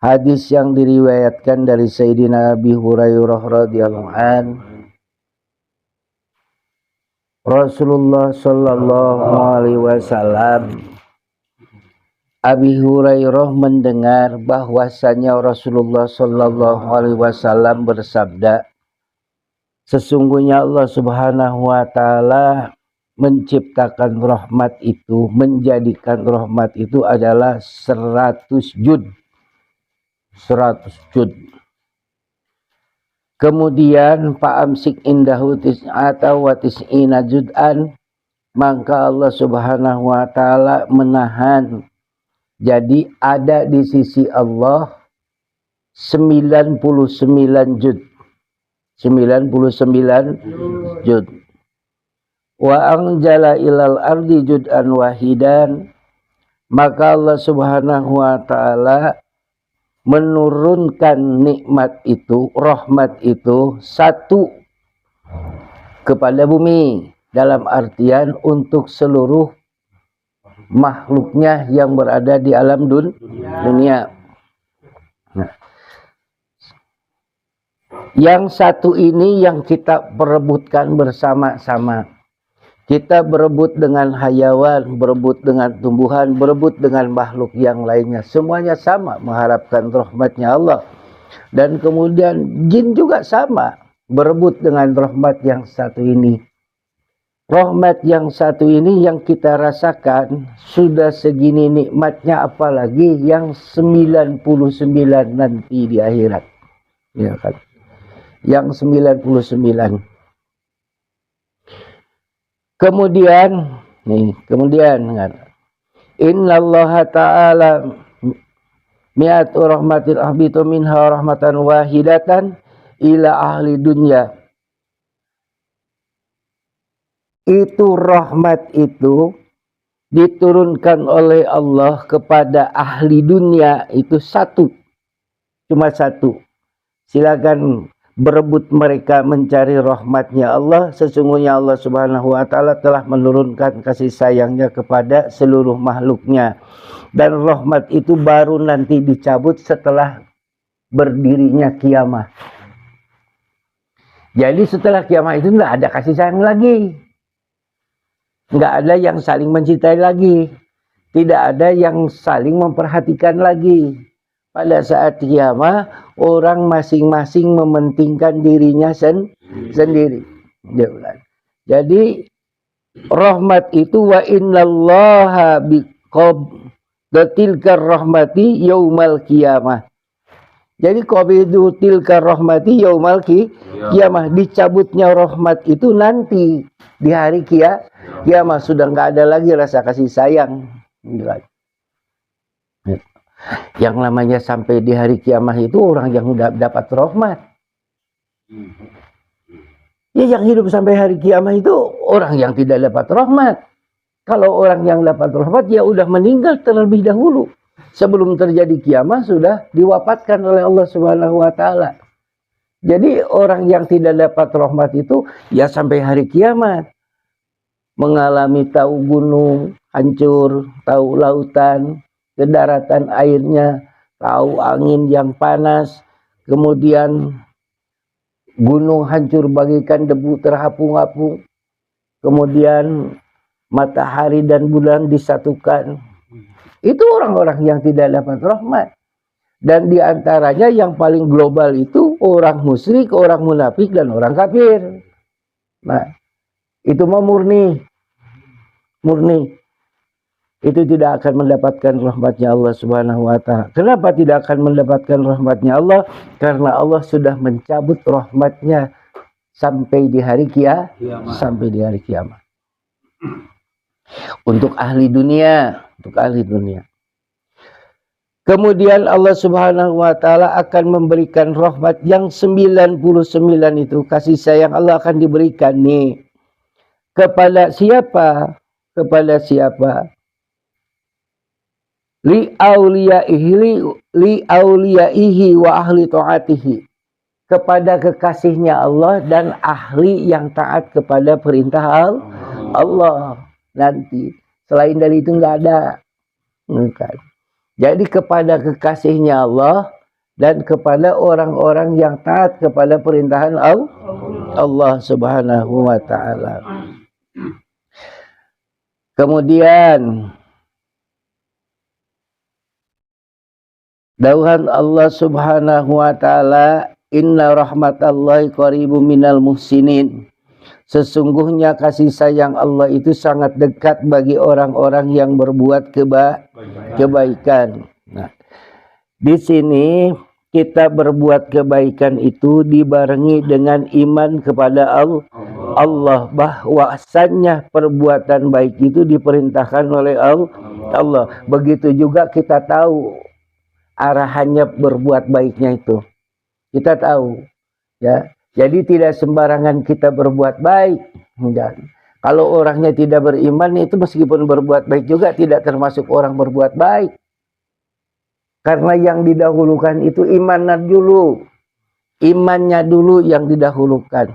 Hadis yang diriwayatkan dari Sayyidina Abi Hurairah radhiyallahu an, Rasulullah sallallahu alaihi wasallam, Abi Hurairah mendengar bahwasanya Rasulullah sallallahu alaihi wasallam bersabda, sesungguhnya Allah Subhanahu wa taala menciptakan rahmat itu, menjadikan rahmat itu adalah 100 juz. 100 juz. Kemudian fa'amsik indahu tis'ata wa tis'ina juz'an, maka Allah Subhanahu wa taala menahan. Jadi ada di sisi Allah 99 juz. 99 juz. Wa anjala ilal ardi juz'an wahidan, maka Allah Subhanahu wa taala menurunkan nikmat itu, rahmat itu satu kepada bumi, dalam artian untuk seluruh makhluknya yang berada di alam dunia. Nah, yang satu ini yang kita perebutkan bersama-sama. Kita berebut dengan hayawan, berebut dengan tumbuhan, berebut dengan makhluk yang lainnya. Semuanya sama mengharapkan rahmatnya Allah. Dan kemudian jin juga sama, berebut dengan rahmat yang satu ini. Rahmat yang satu ini yang kita rasakan sudah segini nikmatnya, apalagi yang 99 nanti di akhirat. Ya kan? Yang 99. Kemudian innallaha ta'ala mi'atu rahmatil ahbitu minha rahmatan wahidatan ila ahli dunya. Itu rahmat itu diturunkan oleh Allah kepada ahli dunia itu satu. Cuma satu. Silakan berebut mereka mencari rahmatnya Allah. Sesungguhnya Allah Subhanahu wa taala telah menurunkan kasih sayangnya kepada seluruh makhluknya. Dan rahmat itu baru nanti dicabut setelah berdirinya kiamat. Jadi setelah kiamat itu tidak ada kasih sayang lagi. Tidak ada yang saling mencintai lagi. Tidak ada yang saling memperhatikan lagi. Pada saat kiamat, orang masing-masing mementingkan dirinya sendiri. Jadi rahmat itu wa innallaha biqabdatilkar rahmati yaumal qiyamah. Jadi qabdatilkar rahmati yaumal qiyamah, dicabutnya rahmat itu nanti di hari kiamat, sudah nggak ada lagi rasa kasih sayang. Yang namanya sampai di hari kiamat itu orang yang udah dapat rahmat. Ya, yang hidup sampai hari kiamat itu orang yang tidak dapat rahmat. Kalau orang yang dapat rahmat ya udah meninggal terlebih dahulu. Sebelum terjadi kiamat sudah diwafatkan oleh Allah Subhanahu wa taala. Jadi orang yang tidak dapat rahmat itu ya sampai hari kiamat mengalami tahu gunung hancur, tahu lautan kedaratan airnya, tahu angin yang panas, kemudian gunung hancur bagikan debu terhapung-hapung, kemudian matahari dan bulan disatukan. Itu orang-orang yang tidak dapat rahmat. Dan diantaranya yang paling global itu orang musyrik, orang munafik, dan orang kafir. Nah, itu mau murni. Itu tidak akan mendapatkan rahmatnya Allah Subhanahu wa taala. Kenapa tidak akan mendapatkan rahmatnya Allah? Karena Allah sudah mencabut rahmatnya sampai di hari kiamat. Sampai di hari kiamat. Untuk ahli dunia, Kemudian Allah Subhanahu wa taala akan memberikan rahmat yang 99 itu, kasih sayang Allah akan diberikan nih. Kepada siapa? Kepada siapa? Li auliyaihi wa ahli ta'atihi, kepada kekasihnya Allah dan ahli yang taat kepada perintah Allah. Nanti selain dari itu nggak ada. Jadi kepada kekasihnya Allah dan kepada orang-orang yang taat kepada perintahan Allah Subhanahu wa taala. Kemudian dauhan Allah Subhanahu wa taala, inna rahmatallahi qaribum minal muhsinin. Sesungguhnya kasih sayang Allah itu sangat dekat bagi orang-orang yang berbuat kebaikan. Nah, di sini kita berbuat kebaikan itu dibarengi dengan iman kepada Allah, bahwasannya perbuatan baik itu diperintahkan oleh Allah. Begitu juga kita tahu arahannya berbuat baiknya itu. Kita tahu, ya. Jadi tidak sembarangan kita berbuat baik. Dan kalau orangnya tidak beriman itu meskipun berbuat baik juga tidak termasuk orang berbuat baik. Karena yang didahulukan itu imannya dulu. Imannya dulu yang didahulukan.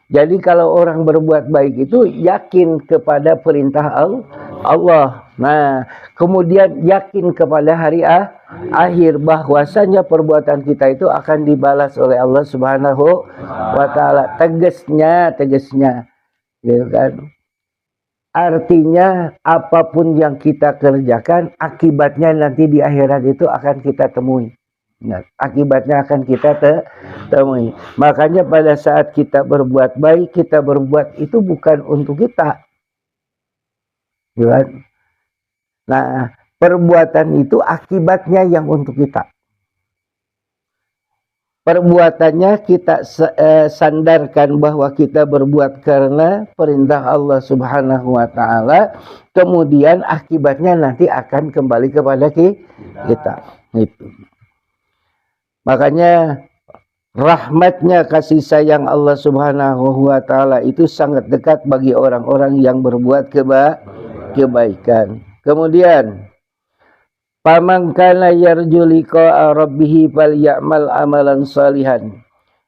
Jadi kalau orang berbuat baik itu yakin kepada perintah Allah. Nah, kemudian yakin kepada hari akhir, bahwasanya perbuatan kita itu akan dibalas oleh Allah Subhanahu wa taala. Tegasnya, gitu kan. Artinya apapun yang kita kerjakan, akibatnya nanti di akhirat itu akan kita temui. Nah, akibatnya akan kita temui. Makanya pada saat kita berbuat baik, kita berbuat itu bukan untuk kita. Gitu. Nah, perbuatan itu akibatnya yang untuk kita. Perbuatannya kita sandarkan bahwa kita berbuat karena perintah Allah Subhanahu wa taala, kemudian akibatnya nanti akan kembali kepada kita. Itu. Makanya rahmatnya kasih sayang Allah Subhanahu wa taala itu sangat dekat bagi orang-orang yang berbuat kebaikan. Kemudian faman kana yarju liqa'a rabbih falyamal amalan salihan.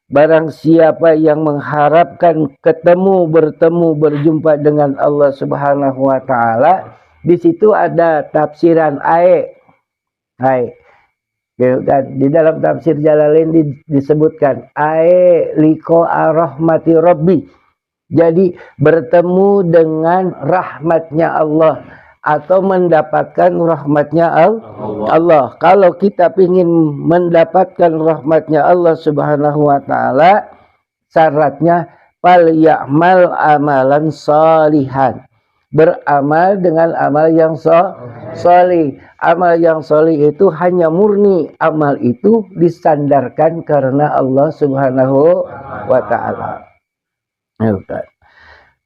Barang siapa yang mengharapkan berjumpa dengan Allah Subhanahu wa taala, di situ ada tafsiran ai. Di dalam tafsir Jalalain disebutkan ai liqa'a rahmati rabbi. Jadi bertemu dengan rahmatnya Allah atau mendapatkan rahmatnya Allah. Kalau kita ingin mendapatkan rahmatnya Allah Subhanahu wa taala, syaratnya fal ya'mal amalan salihan. Beramal dengan amal yang solih. Amal yang solih itu hanya murni. Amal itu disandarkan karena Allah Subhanahu wa taala.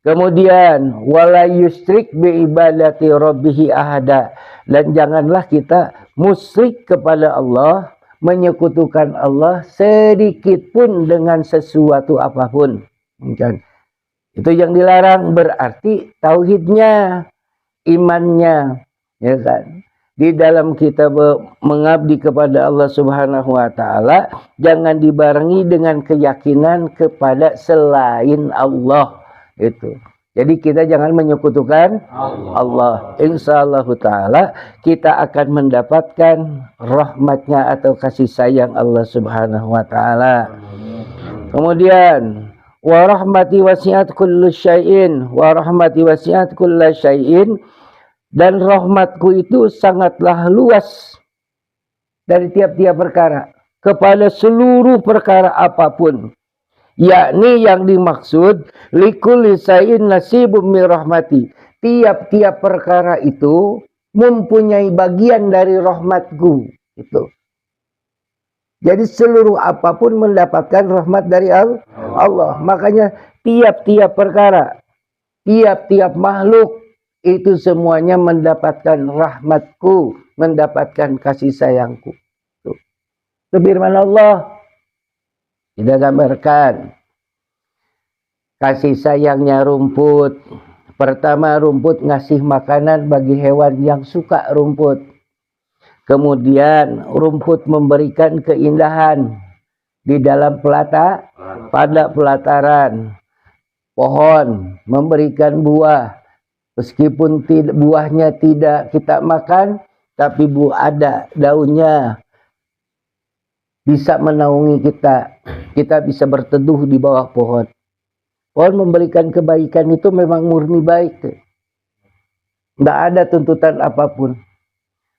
Kemudian wala yusyrik bi ibadati rabbih ahada, dan janganlah kita musyrik kepada Allah, menyekutukan Allah sedikit pun dengan sesuatu apapun. Itu yang dilarang, berarti tauhidnya, imannya, ya kan. Di dalam kita mengabdi kepada Allah Subhanahu wa taala jangan dibarengi dengan keyakinan kepada selain Allah. Itu. Jadi kita jangan menyekutukan Allah. Insyaallah taala kita akan mendapatkan rahmatnya atau kasih sayang Allah Subhanahu wa taala. Kemudian wa rahmati wasi'at kullu syai'in wa rahmati wasi'at kullu syai'in, dan rahmatku itu sangatlah luas dari tiap-tiap perkara kepada seluruh perkara apapun. Yakni yang dimaksud likulli syai'in nasibum min rahmati. Tiap-tiap perkara itu mempunyai bagian dari rahmatku. Itu. Jadi seluruh apapun mendapatkan rahmat dari Allah. Makanya tiap-tiap perkara, tiap-tiap makhluk itu semuanya mendapatkan rahmatku, mendapatkan kasih sayangku. Itu firman Allah. Kita gambarkan kasih sayangnya rumput. Pertama, rumput ngasih makanan bagi hewan yang suka rumput. Kemudian rumput memberikan keindahan di dalam pada pelataran. Pohon memberikan buah. Meskipun buahnya tidak kita makan, tapi ada daunnya. bisa menaungi kita. Kita bisa berteduh di bawah pohon. Pohon memberikan kebaikan itu memang murni baik. Tidak ada tuntutan apapun.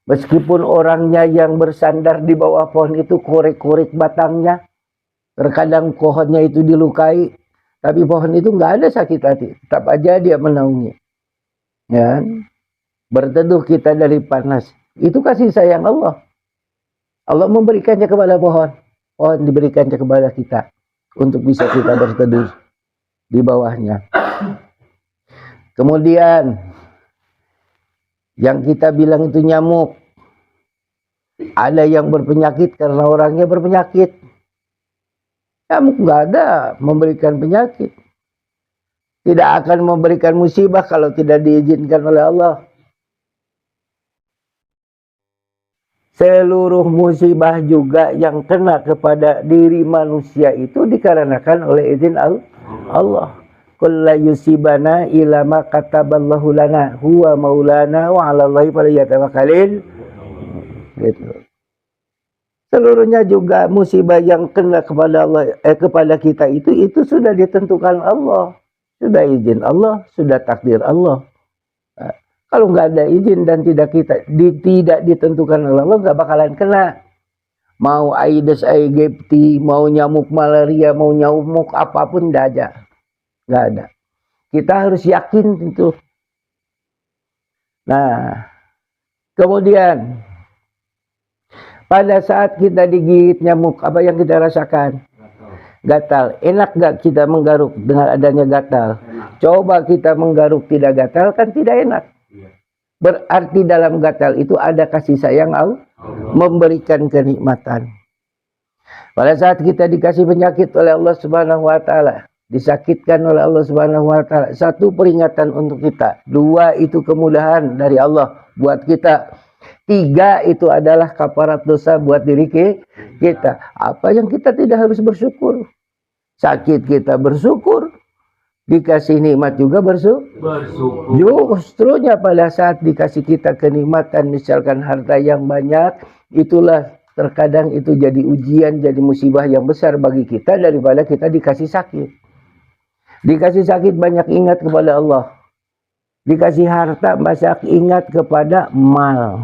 Meskipun orangnya yang bersandar di bawah pohon itu korek-korek batangnya, terkadang pohonnya itu dilukai, tapi pohon itu nggak ada sakit hati, tetap aja dia menaungi. Ya, berteduh kita dari panas. Itu kasih sayang Allah. Allah memberikannya kepada pohon, pohon diberikannya kepada kita untuk bisa kita berteduh di bawahnya. Kemudian yang kita bilang itu nyamuk. Ada yang berpenyakit karena orangnya berpenyakit. Nyamuk nggak ada memberikan penyakit. Tidak akan memberikan musibah kalau tidak diizinkan oleh Allah. Seluruh musibah juga yang kena kepada diri manusia itu dikarenakan oleh izin Allah. Qul la yusibana illa ma kataballahu lana huwa maulana wa 'alallahi falyatawakkalul. Gitu. Seluruhnya juga musibah yang kena kepada Allah, kepada kita itu sudah ditentukan Allah, sudah izin Allah, sudah takdir Allah. Nah, kalau nggak ada izin dan tidak ditentukan oleh Allah, nggak bakalan kena. Mau Aedes aegypti, mau nyamuk malaria, mau nyamuk apapun nggak ada. Kita harus yakin itu. Nah, kemudian pada saat kita digigit nyamuk, apa yang kita rasakan? Gatal. Enak gak kita menggaruk dengan adanya gatal? Coba kita menggaruk tidak gatal, kan tidak enak. Berarti dalam gatal itu ada kasih sayang Allah, memberikan kenikmatan. Pada saat kita dikasih penyakit oleh Allah Subhanahu wa taala, disakitkan oleh Allah Subhanahu wa taala, satu peringatan untuk kita, dua itu kemudahan dari Allah buat kita, tiga itu adalah kafarat dosa buat diri kita. Apa yang kita tidak harus bersyukur? Sakit kita bersyukur, dikasih nikmat juga bersyukur. Justrunya pada saat dikasih kita kenikmatan, misalkan harta yang banyak, itulah terkadang itu jadi ujian, jadi musibah yang besar bagi kita daripada kita dikasih sakit. Dikasih sakit banyak ingat kepada Allah. Dikasih harta banyak ingat kepada mal.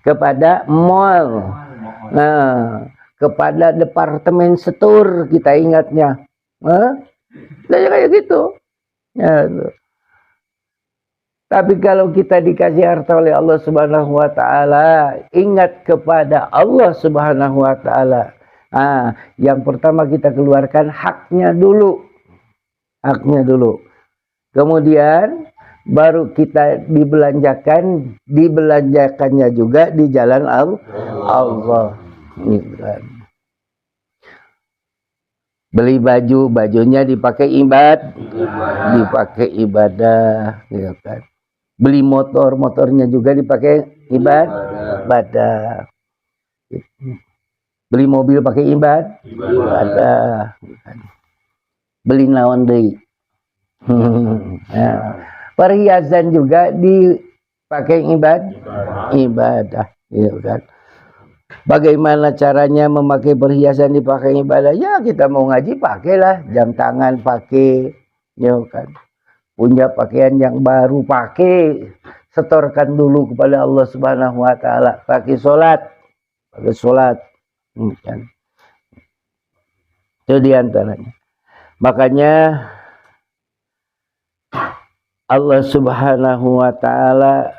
Kepada mall. Nah, kepada departemen store kita ingatnya. Kayak gitu. Ya, tapi kalau kita dikasih harta oleh Allah Subhanahu wa taala, ingat kepada Allah Subhanahu wa taala. Nah, yang pertama kita keluarkan haknya dulu. Haknya dulu. Kemudian baru kita dibelanjakannya juga di jalan Allah. Beli baju, bajunya dipakai ibadah, gitu kan. Beli motor, motornya juga dipakai ibadah. Beli mobil pakai ibadah. Beli naon deui. Nah, perhiasan juga dipakai ibadah, gitu kan. Bagaimana caranya memakai perhiasan dipakai ibadah? Ya kita mau ngaji pakailah, jam tangan pakai, ya kan. Punya pakaian yang baru pakai, setorkan dulu kepada Allah Subhanahu wa taala. Pakai sholat, kan. Itu diantaranya. Makanya Allah Subhanahu wa taala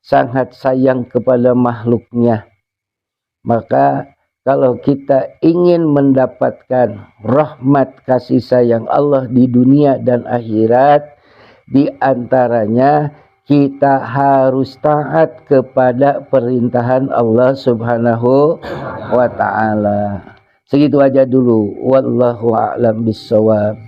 sangat sayang kepada makhluknya. Maka kalau kita ingin mendapatkan rahmat kasih sayang Allah di dunia dan akhirat, di antaranya kita harus taat kepada perintahan Allah Subhanahu wa taala. Segitu aja dulu. Wallahu a'lam bishawab.